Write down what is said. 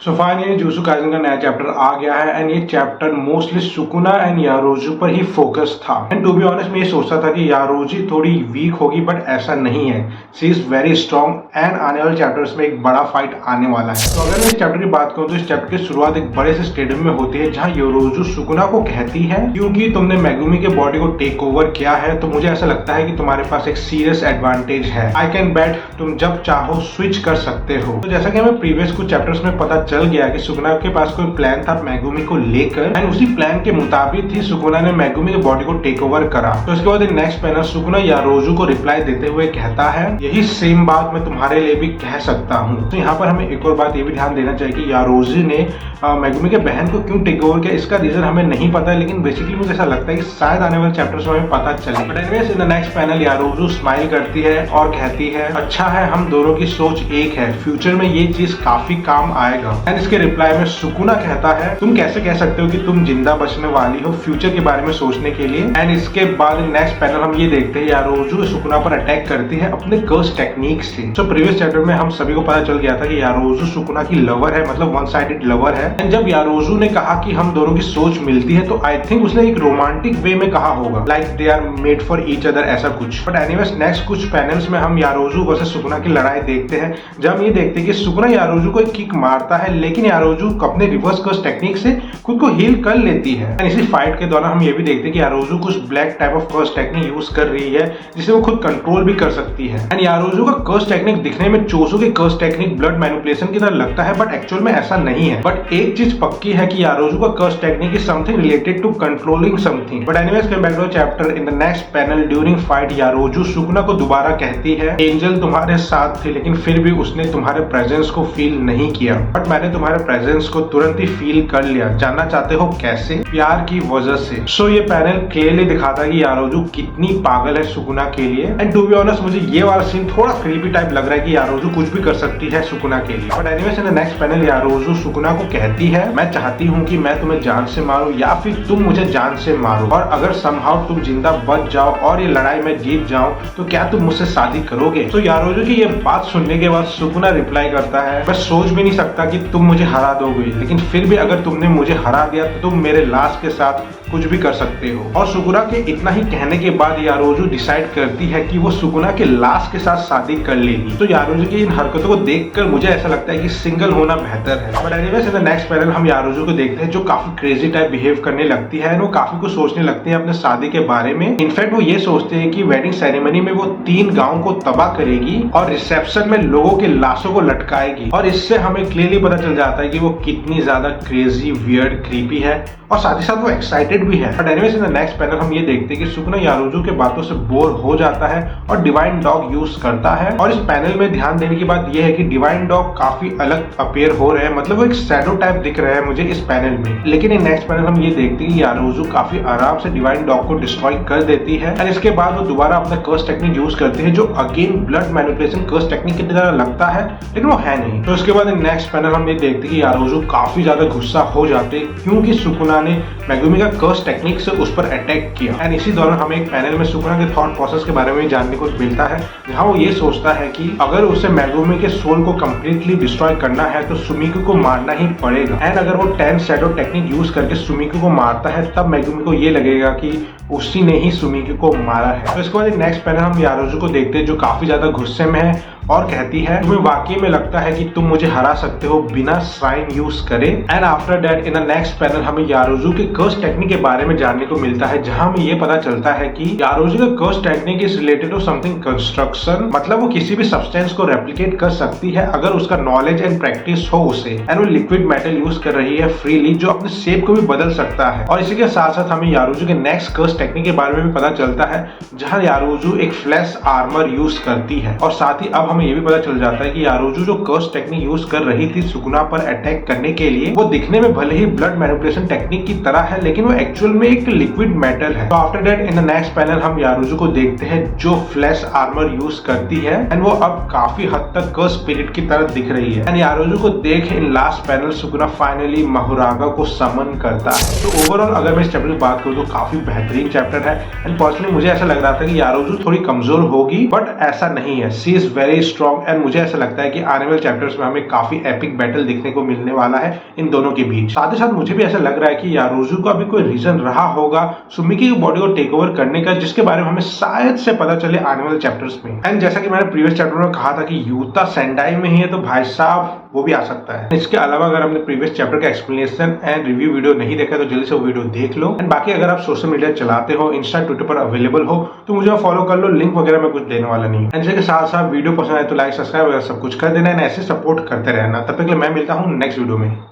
So finally jujutsu Kaisen का नया chapter आ गया है एंड ये चैप्टर मोस्टली सुकुना एंड यारोजू पर ही फोकस था। एंड टू बी ऑनेस्ट मैं ये सोचता था कि यारोजी थोड़ी वीक होगी, बट ऐसा नहीं है। She is very strong and आने वाले चैप्टर्स में एक बड़ा फाइट आने वाला है। तो अगर मैं इस चैप्टर की बात करूँ तो इस चैप्टर की शुरुआत एक बड़े से स्टेडियम में होती है जहाँ यारोजू सुकुना को कहती है क्योंकि तुमने मेगुमी के बॉडी को टेक ओवर किया है तो मुझे ऐसा लगता है कि तुम्हारे पास एक सीरियस एडवांटेज है। आई कैन बेट तुम जब चाहो स्विच कर सकते हो। तो जैसा कि हमें प्रीवियस कुछ चैप्टर्स में पता चल गया कि सुकुना के पास कोई प्लान था मेगुमी को लेकर एंड उसी प्लान के मुताबिक ही सुकुना ने मेगुमी के बॉडी को टेक ओवर करा। तो उसके बाद नेक्स्ट पैनल सुकुना यारोजू को रिप्लाई देते हुए कहता है यही सेम बात मैं तुम्हारे लिए भी कह सकता हूँ। तो यहाँ पर हमें एक और बात ये भी ध्यान देना चाहिए कि यारोजू ने मेगुमी के बहन को क्यों टेक ओवर किया, इसका रीजन हमें नहीं पता है, लेकिन बेसिकली मुझे ऐसा लगता है कि शायद आने वाले चैप्टर्स में हमें पता चले। But anyways in the next panel Yorozu smile करती है और कहती है अच्छा है हम दोनों की सोच एक है, फ्यूचर में ये चीज काफी काम आएगा। एंड इसके रिप्लाई में सुकुना कहता है तुम कैसे कह सकते हो कि तुम जिंदा बचने वाली हो फ्यूचर के बारे में सोचने के लिए। एंड इसके बाद नेक्स्ट पैनल हम ये देखते हैं यारोजू सुकुना पर अटैक करती है अपने कर्स टेक्निक से। तो प्रीवियस चैप्टर में हम सभी को पता चल गया था कि यारोजू सुकुना की लवर है, मतलब वन साइडेड लवर है। एंड जब यारोजू ने कहा कि हम दोनों की सोच मिलती है तो आई थिंक उसने एक रोमांटिक वे में कहा होगा, like they are made for each other, ऐसा कुछ। बट एनीवेज नेक्स्ट कुछ पैनल्स में हम यारोजू वर्सेस सुकुना की लड़ाई देखते हैं जब हम ये देखते हैं कि सुकुना यारोजू को एक किक मारता है लेकिन यारोजू अपने रिवर्स कर्स टेक्निक से खुद को हील कर लेती है। एंड इसी फाइट के दौरान हम ये भी देखते हैं कि यारोजू कुछ black type of curse technique use कर रही है जिसे वो खुद कंट्रोल भी कर सकती है। एंड यारोजू का कर्स टेक्निक दिखने में चोसो के कर्स टेक्निक ब्लड मैनिपुलेशन की तरह लगता है बट एक्चुअल में ऐसा नहीं है। बट एक चीज पक्की है कि यारोजू का curse technique is something related to controlling something. But anyways coming back to the chapter in the next panel during fight Yorozu Sukuna को दोबारा कहती है एंजल तुम्हारे साथ थी लेकिन फिर भी उसने तुम्हारे प्रेजेंस को फील नहीं किया, बट मैंने तुम्हारे प्रेजेंस को तुरंत ही फील कर लिया। जानना चाहते हो कैसे? प्यार की वजह से। सो ये पैनल क्लियरली दिखाता है कि यारोजू कितनी पागल है सुकुना के लिए। एंड टू बी ऑनेस्ट मुझे ये वाला सीन थोड़ा क्रीपी टाइप लग रहा है कि यारोजू कुछ भी कर सकती है सुकुना के लिए। But anyways in the next panel Yorozu Sukuna को कहती है मैं चाहती हूँ कि मैं तुम्हें जान से मारूं या फिर तुम मुझे जान से मारो, और अगर समहाउ तुम जिंदा बच जाओ और ये लड़ाई में जीत जाओ तो क्या तुम मुझसे शादी करोगे? तो यारोजू की ये बात सुनने के बाद सुकुना रिप्लाई करता है मैं सोच भी नहीं सकता कि तुम मुझे हरा दोगे, लेकिन फिर भी अगर तुमने मुझे हरा दिया तो तुम मेरे लाश के साथ कुछ भी कर सकते हो। और सुकुना के इतना ही कहने के बाद यारोजू डिसाइड करती है कि वो सुकुना के लाश के साथ शादी कर लेगी। तो यारोजू की इन हरकतों को देखकर मुझे ऐसा लगता है कि सिंगल होना बेहतर है। But anyways in the next panel हम यारोजू को देखते हैं जो काफी क्रेजी टाइप बिहेव करने लगती है। वो काफी कुछ सोचने लगती है अपने शादी के बारे में। इनफैक्ट वो ये सोचते हैं कि वेडिंग सेरेमनी में वो 3 गाँव को तबाह करेगी और रिसेप्शन में लोगों के लाशों को लटकाएगी। और इससे हमें क्लियरली पता चल जाता है कि वो कितनी ज्यादा क्रेजी वियर्ड क्रीपी है और साथ ही साथ वो एक्साइटेड भी है। But anyways in the next panel हम ये देखते हैं कि सुकुना यारोजू के बातों से बोर हो जाता है और डिवाइन डॉग यूज करता है। और इस पैनल में ध्यान देने की बात यह है कि डिवाइन डॉग काफी अलग अपीयर हो रहे हैं, मतलब वो एक शैडो टाइप दिख रहा है मुझे इस पैनल में। लेकिन इन नेक्स्ट पैनल हम ये देखते हैं कि यारोजू काफी आराम से डिवाइन डॉग को डिस्ट्रॉय कर देती है। और इसके बाद वो दोबारा अपना कर्स टेक्निक यूज करती है जो again blood manipulation curse technique की तरह लगता है लेकिन वो है नहीं। तो उसके बाद नेक्स्ट पैनल हम ये देखते हैं कि यारोजू काफी ज्यादा गुस्सा हो जाते क्योंकि सुकुना ने मेगुमी का कर्स टेक्निक से उस पर अटैक किया। एंड इसी दौरान हमें एक पैनल में सुकुना के थॉट प्रोसेस के बारे में जानने को मिलता है जहां वो ये सोचता है कि अगर उसे मेगुमी के सोल को कंप्लीटली डिस्ट्रॉय करना है तो सुमिको को मारना ही पड़ेगा। एंड अगर वो 10 शैडो टेक्निक यूज करके सुमिको को मारता है तब मेगुमी को ये लगेगा कि उसी ने ही सुमिको को मारा है। तो इसके बाद नेक्स्ट पैनल हम यारोजू को देखते हैं जो काफी ज्यादा गुस्से में है और कहती है तुम्हें वाकई में लगता है कि तुम मुझे हरा सकते हो बिना श्राइन यूज करे। And after that in the next panel हमें यारोजू के कर्स टेक्निक के बारे में जानने को मिलता है जहां हमें ये पता चलता है कि यारोजू का curse technique is related to something construction, मतलब वो किसी भी सब्सटेंस को रेप्लिकेट कर सकती है अगर उसका नॉलेज एंड प्रैक्टिस हो उसे। एंड वो लिक्विड मेटल यूज कर रही है फ्रीली जो अपने शेप को भी बदल सकता है। और इसी के साथ साथ हमें यारोजू के नेक्स्ट कर्स टेक्निक के बारे में भी पता चलता है जहां यारोजू एक फ्लैश आर्मर यूज करती है। और साथ ही अब हमें ये भी पता चल जाता है कि यारोजू जो कर्स टेक्निक यूज कर रही थी सुकुना पर अटैक करने के लिए वो दिखने में भले ही ब्लड मैनिपुलेशन टेक्निक की तरह है लेकिन वो एक्चुअल में एक लिक्विड मेटल है। तो after that in the next panel हम यारोजू को देखते हैं जो फ्लैश आर्मर यूज करती है एंड वो अब काफी हद तक कर्स स्पिरिट की तरह दिख रही है। एंड यारोजू को देख in last panel Sukuna finally Mahoraga को समन करता है। तो ओवरऑल अगर मैं इस चैप्टर की बात करूँ तो काफी बेहतरीन चैप्टर है। एंड पर्सनली मुझे ऐसा लग रहा था कि यारोजू थोड़ी कमजोर होगी बट ऐसा नहीं है। She is very strong and मुझे ऐसा लगता है कि आने वाले चैप्टर्स में हमें काफी एपिक बैटल देखने को मिलने वाला है इन दोनों के बीच। साथ ही साथ मुझे भी ऐसा लग रहा है कि यारोजू का भी कोई रीजन रहा होगा सुमिकी की बॉडी को टेक ओवर करने का, जिसके बारे में हमें शायद से पता चले आने वाले चैप्टर्स में। एंड जैसा कि मैंने प्रीवियस चैप्टर में कहा था कि यूता सेंडाई में ही है, तो भाई साहब वो भी आ सकता है। इसके अलावा अगर हमने प्रीवियस चैप्टर का एक्सप्लेनेशन एंड रिव्यू वीडियो नहीं देखा तो जल्दी से वो वीडियो देख लो। एंड बाकी अगर आप सोशल मीडिया चलाते हो, इंस्टा ट्विटर पर अवेलेबल हो, तो मुझे फॉलो कर लो, लिंक वगैरह मैं कुछ देने वाला नहीं हूँ। एंड इसके साथ साथ वीडियो पसंद आए तो लाइक सब्सक्राइब वगैरह सब कुछ कर देना, ऐसे सपोर्ट करते रहना। तब तक के लिए मैं मिलता हूँ नेक्स्ट वीडियो में।